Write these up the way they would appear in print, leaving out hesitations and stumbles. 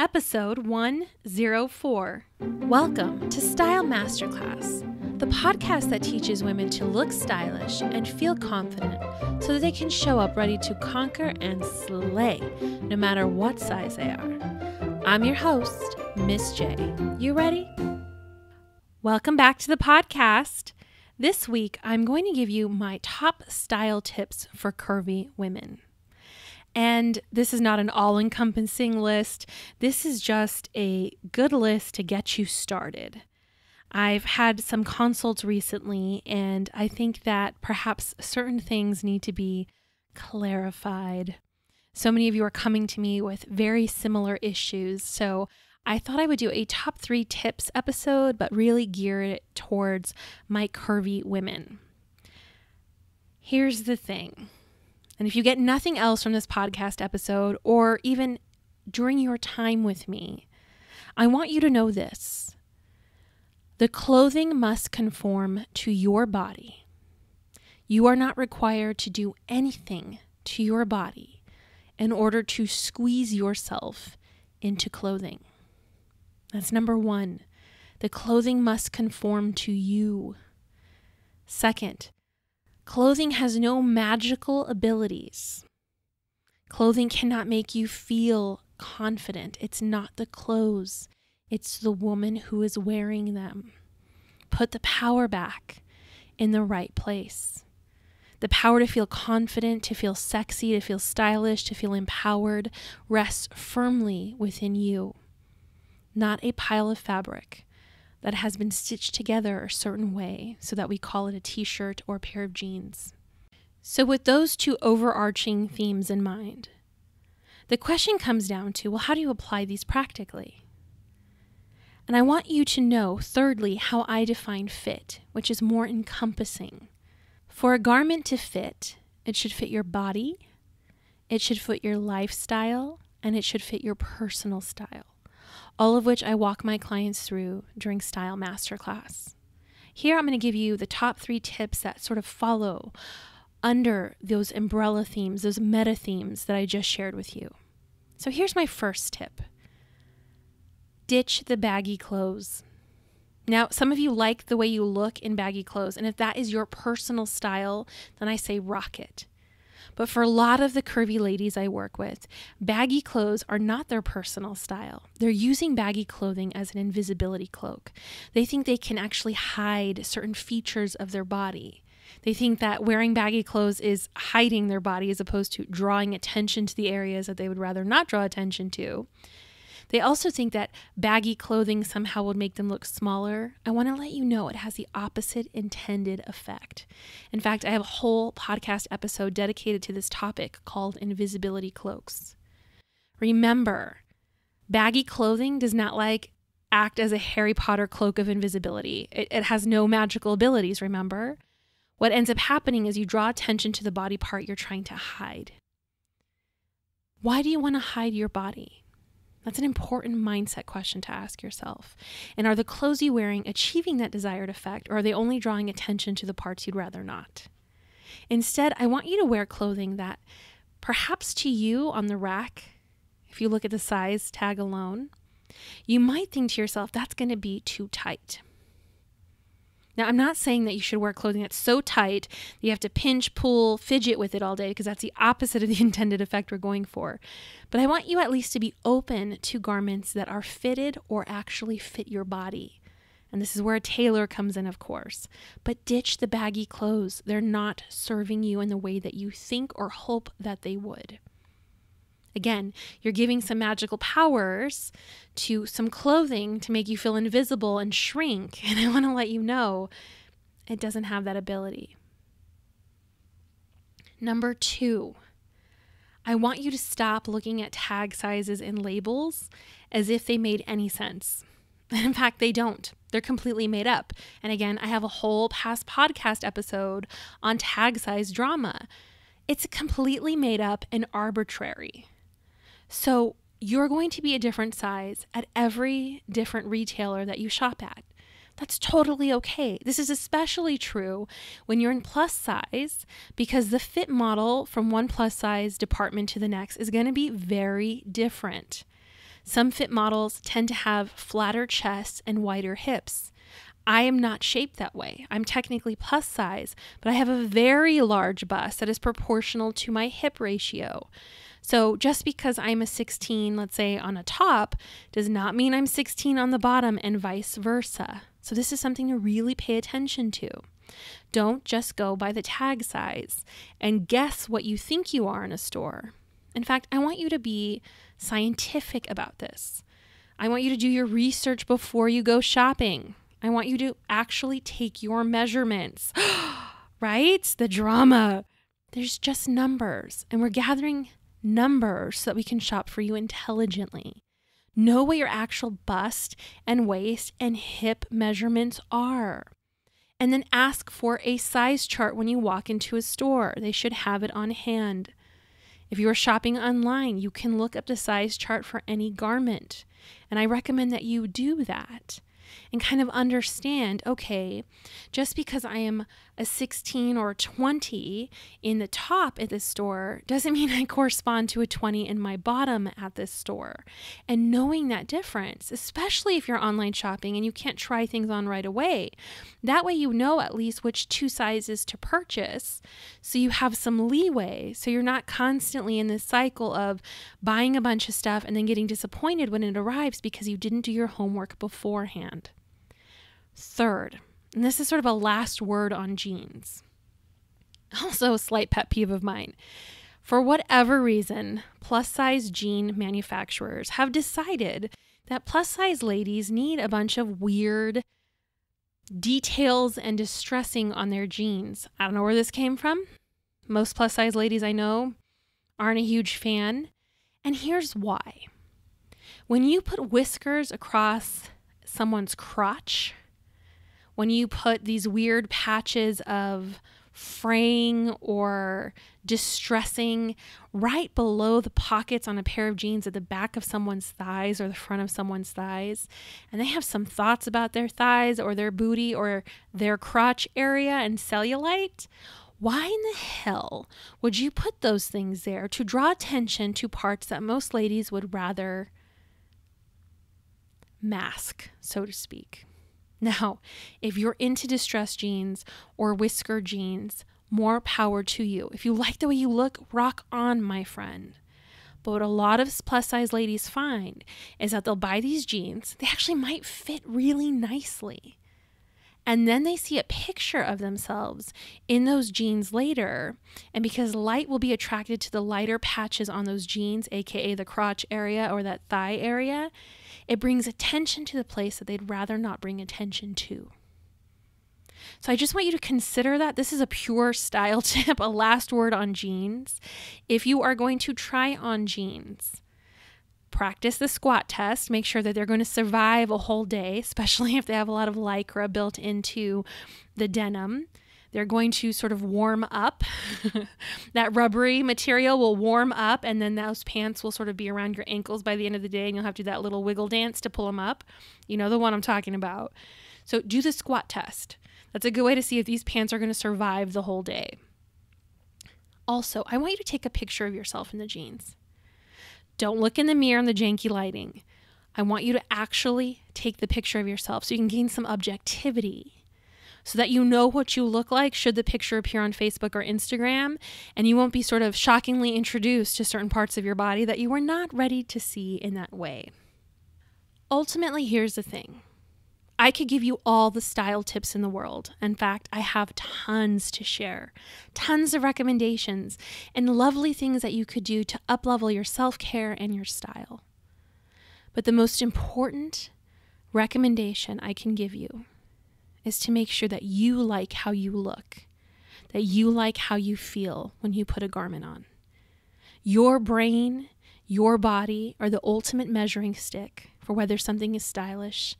Episode 104. Welcome to Style Masterclass, the podcast that teaches women to look stylish and feel confident so that they can show up ready to conquer and slay no matter what size they are. I'm your host, Miss J. You ready? Welcome back to the podcast. This week, I'm going to give you my top style tips for curvy women. And this is not an all-encompassing list. This is just a good list to get you started. I've had some consults recently, and I think that perhaps certain things need to be clarified. So many of you are coming to me with very similar issues, so I thought I would do a top 3 tips episode, but really gear it towards my curvy women. Here's the thing. And if you get nothing else from this podcast episode, or even during your time with me, I want you to know this. The clothing must conform to your body. You are not required to do anything to your body in order to squeeze yourself into clothing. That's number 1. The clothing must conform to you. Second, clothing has no magical abilities. Clothing cannot make you feel confident. It's not the clothes. It's the woman who is wearing them. Put the power back in the right place. The power to feel confident, to feel sexy, to feel stylish, to feel empowered rests firmly within you, not a pile of fabric that has been stitched together a certain way so that we call it a t-shirt or a pair of jeans. So with those 2 overarching themes in mind, the question comes down to, well, how do you apply these practically? And I want you to know, thirdly, how I define fit, which is more encompassing. For a garment to fit, it should fit your body, it should fit your lifestyle, and it should fit your personal style. All of which I walk my clients through during Style Masterclass. Here I'm going to give you the top 3 tips that sort of follow under those umbrella themes, those meta themes that I just shared with you. So here's my first tip. Ditch the baggy clothes. Now, some of you like the way you look in baggy clothes, and if that is your personal style, then I say rock it. But for a lot of the curvy ladies I work with, baggy clothes are not their personal style. They're using baggy clothing as an invisibility cloak. They think they can actually hide certain features of their body. They think that wearing baggy clothes is hiding their body as opposed to drawing attention to the areas that they would rather not draw attention to. They also think that baggy clothing somehow would make them look smaller. I want to let you know it has the opposite intended effect. In fact, I have a whole podcast episode dedicated to this topic called Invisibility Cloaks. Remember, baggy clothing does not act as a Harry Potter cloak of invisibility. It has no magical abilities, remember? What ends up happening is you draw attention to the body part you're trying to hide. Why do you want to hide your body? That's an important mindset question to ask yourself. And are the clothes you're wearing achieving that desired effect, or are they only drawing attention to the parts you'd rather not? Instead, I want you to wear clothing that perhaps to you on the rack, if you look at the size tag alone, you might think to yourself, that's going to be too tight. Now, I'm not saying that you should wear clothing that's so tight that you have to pinch, pull, fidget with it all day, because that's the opposite of the intended effect we're going for. But I want you at least to be open to garments that are fitted or actually fit your body. And this is where a tailor comes in, of course. But ditch the baggy clothes. They're not serving you in the way that you think or hope that they would. Again, you're giving some magical powers to some clothing to make you feel invisible and shrink. And I want to let you know it doesn't have that ability. Number 2, I want you to stop looking at tag sizes and labels as if they made any sense. And in fact, they don't. They're completely made up. And again, I have a whole past podcast episode on tag size drama. It's completely made up and arbitrary. So you're going to be a different size at every different retailer that you shop at. That's totally okay. This is especially true when you're in plus size, because the fit model from one plus size department to the next is going to be very different. Some fit models tend to have flatter chests and wider hips. I am not shaped that way. I'm technically plus size, but I have a very large bust that is proportional to my hip ratio. So just because I'm a 16, let's say on a top, does not mean I'm 16 on the bottom and vice versa. So this is something to really pay attention to. Don't just go by the tag size and guess what you think you are in a store. In fact, I want you to be scientific about this. I want you to do your research before you go shopping. I want you to actually take your measurements, right? The drama. There's just numbers, and we're gathering numbers so that we can shop for you intelligently. Know what your actual bust and waist and hip measurements are. And then ask for a size chart when you walk into a store. They should have it on hand. If you are shopping online, you can look up the size chart for any garment. And I recommend that you do that and kind of understand, okay, just because I am a 16 or a 20 in the top at this store doesn't mean I correspond to a 20 in my bottom at this store. And knowing that difference, especially if you're online shopping and you can't try things on right away, that way you know at least which 2 sizes to purchase, so you have some leeway, so you're not constantly in this cycle of buying a bunch of stuff and then getting disappointed when it arrives because you didn't do your homework beforehand. Third, and this is sort of a last word on jeans, also a slight pet peeve of mine. For whatever reason, plus size jean manufacturers have decided that plus size ladies need a bunch of weird details and distressing on their jeans. I don't know where this came from. Most plus size ladies I know aren't a huge fan. And here's why. When you put whiskers across someone's crotch, when you put these weird patches of fraying or distressing right below the pockets on a pair of jeans at the back of someone's thighs or the front of someone's thighs, and they have some thoughts about their thighs or their booty or their crotch area and cellulite, why in the hell would you put those things there to draw attention to parts that most ladies would rather mask, so to speak? Now, if you're into distressed jeans or whisker jeans, more power to you. If you like the way you look, rock on, my friend. But what a lot of plus size ladies find is that they'll buy these jeans. They actually might fit really nicely. And then they see a picture of themselves in those jeans later. And because light will be attracted to the lighter patches on those jeans, aka the crotch area or that thigh area, it brings attention to the place that they'd rather not bring attention to. So I just want you to consider that. This is a pure style tip, a last word on jeans. If you are going to try on jeans, practice the squat test. Make sure that they're going to survive a whole day, especially if they have a lot of Lycra built into the denim. They're going to sort of warm up. That rubbery material will warm up, and then those pants will sort of be around your ankles by the end of the day, and you'll have to do that little wiggle dance to pull them up. You know the one I'm talking about. So do the squat test. That's a good way to see if these pants are going to survive the whole day. Also, I want you to take a picture of yourself in the jeans. Don't look in the mirror in the janky lighting. I want you to actually take the picture of yourself so you can gain some objectivity, so that you know what you look like should the picture appear on Facebook or Instagram, and you won't be sort of shockingly introduced to certain parts of your body that you were not ready to see in that way. Ultimately, here's the thing. I could give you all the style tips in the world. In fact, I have tons to share, tons of recommendations, and lovely things that you could do to up-level your self-care and your style. But the most important recommendation I can give you is to make sure that you like how you look, that you like how you feel when you put a garment on. Your brain, your body are the ultimate measuring stick for whether something is stylish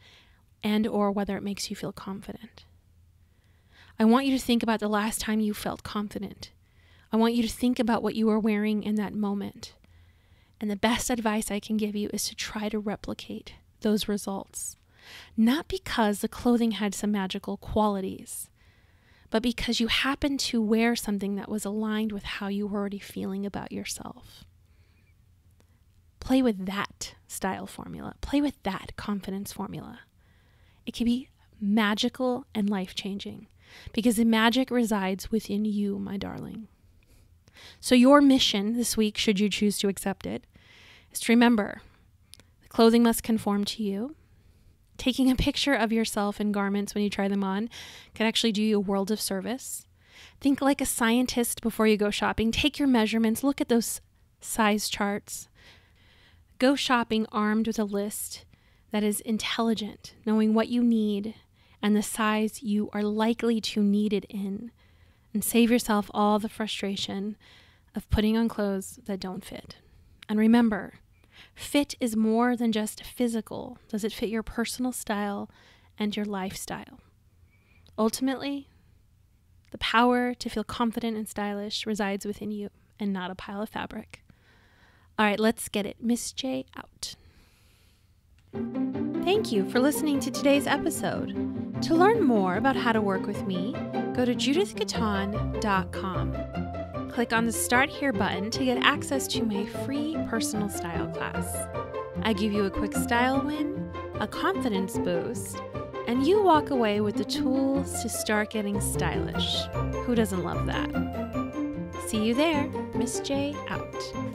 and or whether it makes you feel confident. I want you to think about the last time you felt confident. I want you to think about what you were wearing in that moment. And the best advice I can give you is to try to replicate those results. Not because the clothing had some magical qualities, but because you happened to wear something that was aligned with how you were already feeling about yourself. Play with that style formula. Play with that confidence formula. It can be magical and life-changing because the magic resides within you, my darling. So your mission this week, should you choose to accept it, is to remember the clothing must conform to you. Taking a picture of yourself in garments when you try them on can actually do you a world of service. Think like a scientist before you go shopping. Take your measurements. Look at those size charts. Go shopping armed with a list that is intelligent, knowing what you need and the size you are likely to need it in. And save yourself all the frustration of putting on clothes that don't fit. And remember, fit is more than just physical. Does it fit your personal style and your lifestyle? Ultimately, the power to feel confident and stylish resides within you and not a pile of fabric. All right, let's get it. Miss J out. Thank you for listening to today's episode. To learn more about how to work with me, go to judithgaton.com. Click on the Start Here button to get access to my free personal style class. I give you a quick style win, a confidence boost, and you walk away with the tools to start getting stylish. Who doesn't love that? See you there. Miss J out.